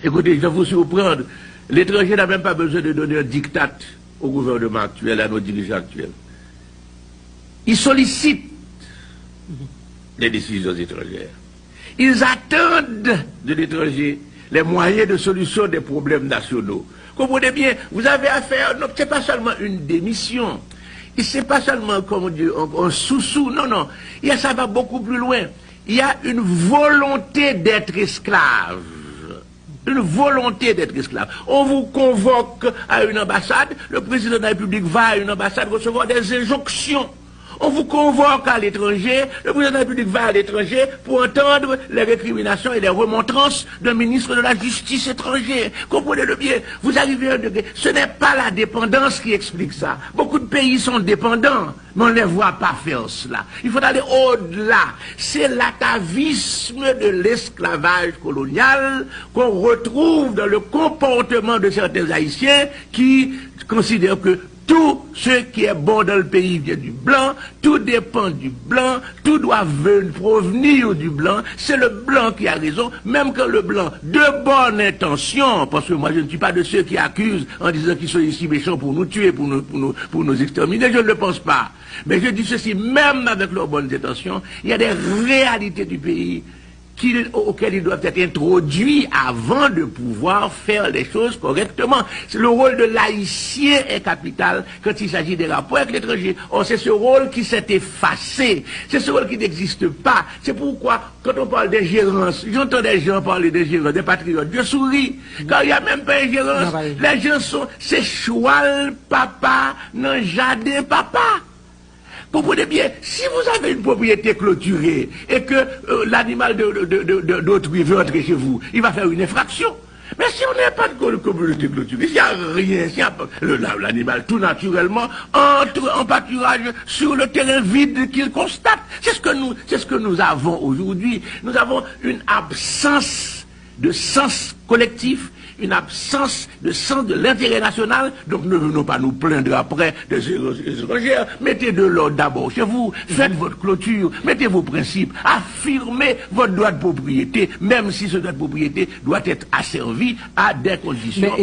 Écoutez, je vais vous surprendre. L'étranger n'a même pas besoin de donner un diktat au gouvernement actuel, à nos dirigeants actuels. Ils sollicitent les décisions étrangères. Ils attendent de l'étranger les moyens de solution des problèmes nationaux. Comprenez bien, vous avez affaire, non, c'est pas seulement une démission, et c'est pas seulement, comme on dit, un sous-sous, non, non, ça va beaucoup plus loin. Il y a une volonté d'être esclave. Une volonté d'être esclave. On vous convoque à une ambassade, le président de la République va à une ambassade recevoir des injonctions. On vous convoque à l'étranger, le président de la République va à l'étranger pour entendre les récriminations et les remontrances d'un ministre de la Justice étranger. Comprenez-le bien, vous arrivez à un degré. Ce n'est pas la dépendance qui explique ça. Beaucoup de pays sont dépendants, mais on ne les voit pas faire cela. Il faut aller au-delà. C'est l'atavisme de l'esclavage colonial qu'on retrouve dans le comportement de certains Haïtiens qui considèrent que tout ce qui est bon dans le pays vient du blanc, tout dépend du blanc, tout doit provenir du blanc, c'est le blanc qui a raison, même quand le blanc, de bonne intention, parce que moi je ne suis pas de ceux qui accusent en disant qu'ils sont ici méchants pour nous tuer, pour nous exterminer, je ne le pense pas. Mais je dis ceci, même avec leurs bonnes intentions, il y a des réalités du pays auxquels ils doivent être introduits avant de pouvoir faire les choses correctement. Le rôle de l'haïtien est capital quand il s'agit des rapports avec l'étranger. Or, c'est ce rôle qui s'est effacé. C'est ce rôle qui n'existe pas. C'est pourquoi, quand on parle d'ingérence, j'entends des gens parler d'ingérence, des patriotes, je souris. Quand il n'y a même pas ingérence, les gens sont, c'est choual papa, non jardin papa. Comprenez bien, si vous avez une propriété clôturée et que l'animal d'autrui veut entrer chez vous, il va faire une infraction. Mais si on n'a pas de communauté clôturée, s'il n'y a rien, l'animal tout naturellement entre en pâturage sur le terrain vide qu'il constate. C'est ce que nous avons aujourd'hui. Nous avons une absence de sens collectif, une absence de sens de l'intérêt national, donc ne venons pas nous plaindre après des étrangères. Mettez de l'ordre d'abord chez vous, faites votre clôture, mettez vos principes, affirmez votre droit de propriété, même si ce droit de propriété doit être asservi à des conditions.